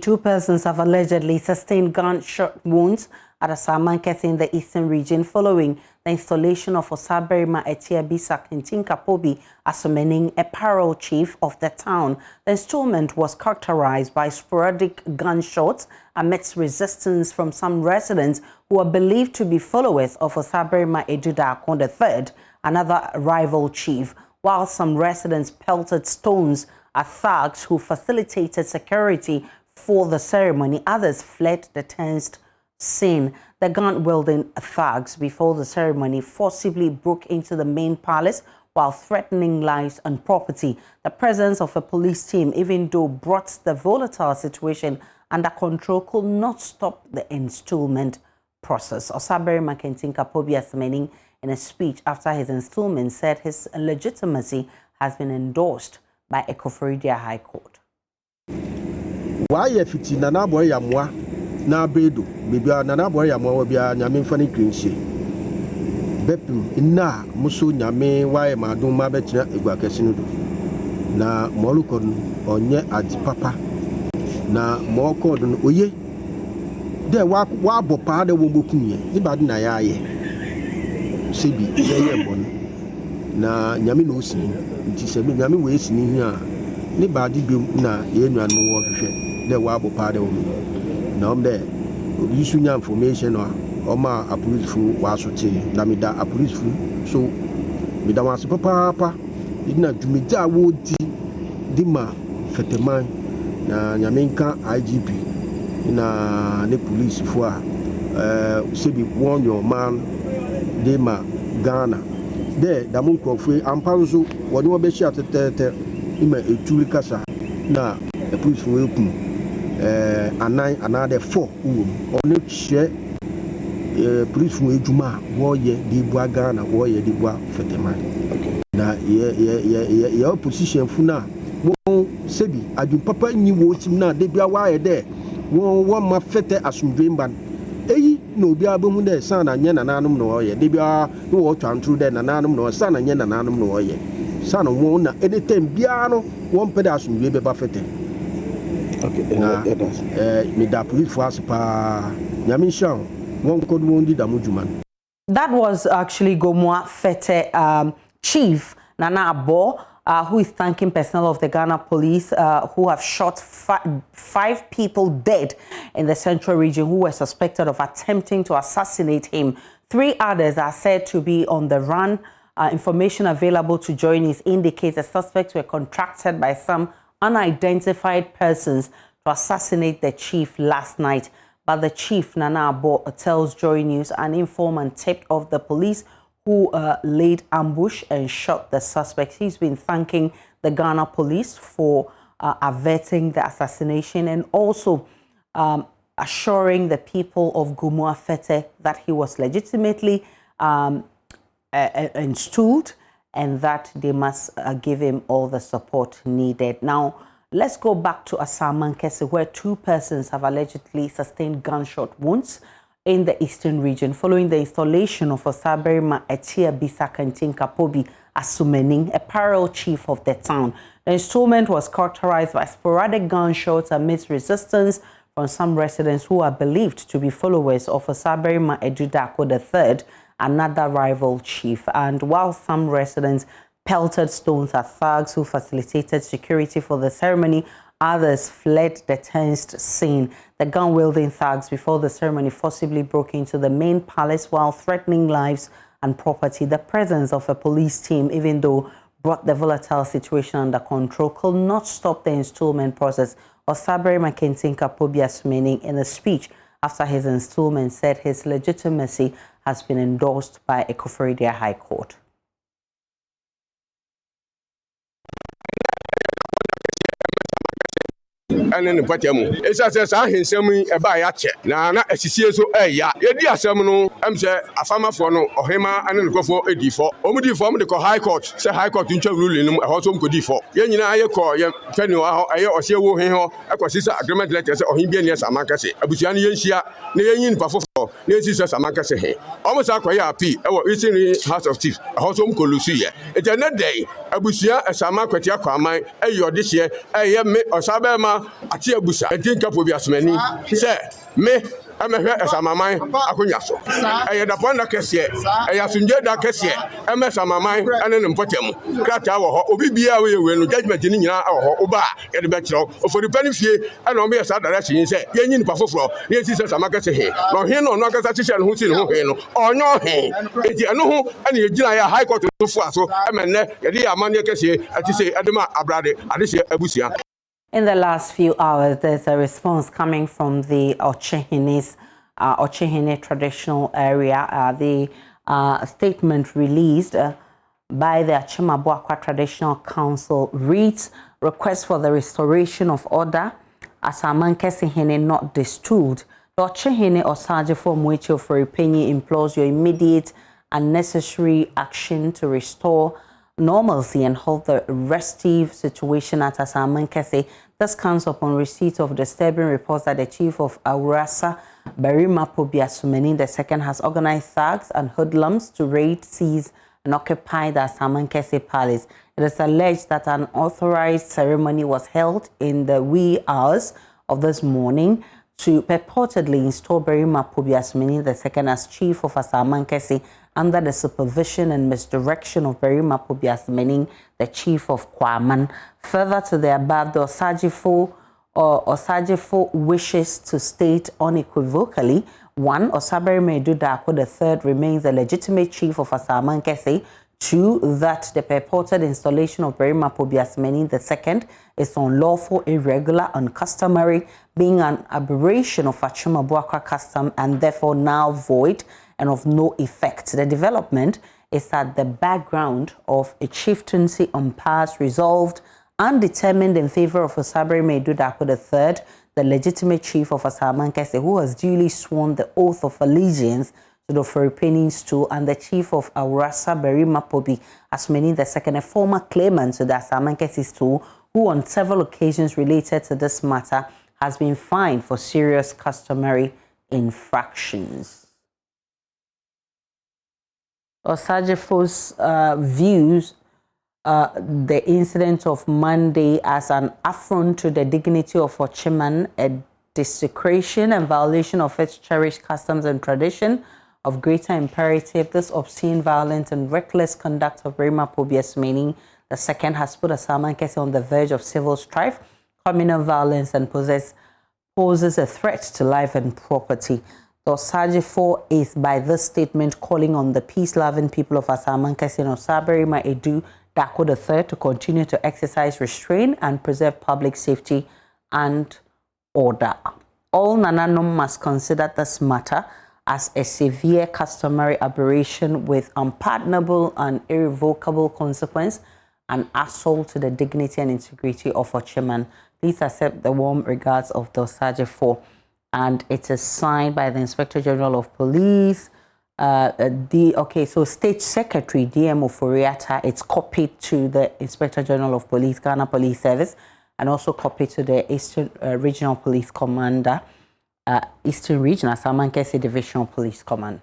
Two persons have allegedly sustained gunshot wounds at Asamankese in the eastern region following the installation of Osaberima Etiabisa Kintinkapobi Asumening, a parole chief of the town. The installment was characterized by sporadic gunshots amidst resistance from some residents who are believed to be followers of Osaberima Edudakon III, another rival chief, while some residents pelted stones at thugs who facilitated security for the ceremony. Others fled the tense scene. The gun-wielding thugs before the ceremony forcibly broke into the main palace while threatening lives and property. The presence of a police team, even though brought the volatile situation under control, could not stop the installment process. Osaberima Kintinkapobi Asumening, in a speech after his installment, said his legitimacy has been endorsed by Ekoforidia High Court. Why if it's Nana boy Yamwa, na bedo, baby, Nana boy Yamwa, be a Yamin funny cringe. Bepim, na Musu Yame, why Maduma Betina, Iguacasinudo. Na Molukon, or nye at Papa. Na Mokon, Oye. There wabo pa de Wumbukunye, the Badina Yaye. Sibi, Yayabon. Na Yamin Osi, it is a Yamin wasting here. Ni badi bi na ye nwan no wo hwehwe de wa bo pa de wo na om de obi sunya information no o ma police fu wa so te na me da police fu so me da wa so papa ina dwumeja wo di ma feteman na nyamenka IGP na ne police fu a se bi warn your man de ma Ghana de da mun krofu ampanzo woni wo be shi atete ima etuli kasa na the police will open another 4 on share police will ejuma wo ye di bua Ghana wo ye di bua feteman na ye opposition fu na won sebi adun papa nyi wo tim na de bia wa ye de won ma fete asumdwemba eyi no obi abamu de sana nye nananum no ye de bia no wo twantru de nananum no sana nye nananum no ye sana won na anytime bia no won pede asumdwe be ba fete. Okay, me da police force pa nyame shan won kod won di da mojuman. That was actually Gomwa Fete Chief Nana Abo, who is thanking personnel of the Ghana police who have shot 5 people dead in the central region who were suspected of attempting to assassinate him. 3 others are said to be on the run. Information available to journeys indicates the suspects were contracted by some unidentified persons to assassinate the chief last night. But the chief, Nana Abo, tells Joy News an informant tipped off the police who laid ambush and shot the suspects. He's been thanking the Ghana police for averting the assassination and also assuring the people of Gumua Fete that he was legitimately installed and that they must give him all the support needed. Now, let's go back to Asamankese, where 2 persons have allegedly sustained gunshot wounds in the eastern region following the installation of Osaberima Etiabisa Kintinkapobi Asumening, a parole chief of the town. The installment was characterized by sporadic gunshots amidst resistance from some residents who are believed to be followers of Osaberima Edudakon III, another rival chief. And while some residents pelted stones at thugs who facilitated security for the ceremony, others fled the tensed scene. The gun-wielding thugs before the ceremony forcibly broke into the main palace while threatening lives and property. The presence of a police team, even though brought the volatile situation under control, could not stop the installment process. Osaberima Kintinkapobi Asumening, in a speech after his installment, said his legitimacy has been endorsed by Ekoforidia High Court. And in the Patamu, it's as I hear some by a check. Now, as you see, so, yeah, yeah, some I'm say a farmer for no, or him and go for a default. Only form the High Court, say High Court in ruling, a hot home could default. Yen, I call you, Fenno, or see who, I consider agreement letters or him being yes, Asamankese. Abusiani, near in Buffalo. for Nancy Asamankese he. Almost akwaya api e Eastern House of Chiefs. Also mkolusu ye. It's a day. Abusia Asamankese akwaman e yo this year e me osabema ati abusa. E think up with asmani. Say me amehwe Asamaman akonya so. E da pon da kese e ya sunje da kese e me Asamaman ene ne mpotem. Krata wo ho obi bia we no judgment ni nyina wo ho oba ye de be kiro. Ofori pani fie e no be sa direction say yenyi nipa foforo ne esi Asamankese he. No he no kasa chiche no ho si no he no. Onyo he. Enti eno ho ene ye gina ya high court to fu aso e me ne ye de amane kese ati say edema abrade ade se abusia. In the last few hours, there's a response coming from the Ochehene traditional area. The statement released by the Achimabuakwa Traditional Council reads, request for the restoration of order, Asamankese Hene not disturbed. The Ochehene Osajefo Mwechi for Penny implores your immediate and necessary action to restore normalcy and hold the restive situation at Asamankese. This comes upon receipt of disturbing reports that the chief of Awurasa, Barima Pobiasumeni II, has organized thugs and hoodlums to raid, seize, and occupy the Asamankese Palace. It is alleged that an authorized ceremony was held in the wee hours of this morning to purportedly install Barima Pobiasumeni II as chief of Asamankese under the supervision and misdirection of Barima Pobiasumeni, the chief of Kwaman. Further to the above, the Osajefo wishes to state unequivocally: 1. Osabarima Edudako III remains the legitimate chief of Asamankese. 2. That the purported installation of Barima Pobiasumeni II is unlawful, irregular, uncustomary, being an aberration of Achimabuakwa custom and therefore now void and of no effect. The development is at the background of a chieftaincy impasse resolved and determined in favor of Osabarima Edudako III, the legitimate chief of Asamankese, who has duly sworn the oath of allegiance to the Philippine stool, and the chief of Awurasa, Barima Pobiasumeni II, a former claimant to the Asamankese stool, who on several occasions related to this matter has been fined for serious customary infractions. Osajefo's views the incident of Monday as an affront to the dignity of Ochiman, a desecration and violation of its cherished customs and tradition, of greater imperative. This obscene, violent, and reckless conduct of Barima Pobiasumeni II has put Asamankese on the verge of civil strife, communal violence, and poses a threat to life and property. The Osajefo is, by this statement, calling on the peace-loving people of Asamankese and Osabarima Edudako III to continue to exercise restraint and preserve public safety and order. All Nananom must consider this matter as a severe customary aberration with unpardonable and irrevocable consequence, an assault to the dignity and integrity of Ochiman. Please accept the warm regards of the Osajefo. And it is signed by the Inspector General of Police. So State Secretary DMO Furiata, it's copied to the Inspector General of Police, Ghana Police Service, and also copied to the Eastern Regional Police Commander, Eastern Region, Asamankese Divisional Police Command.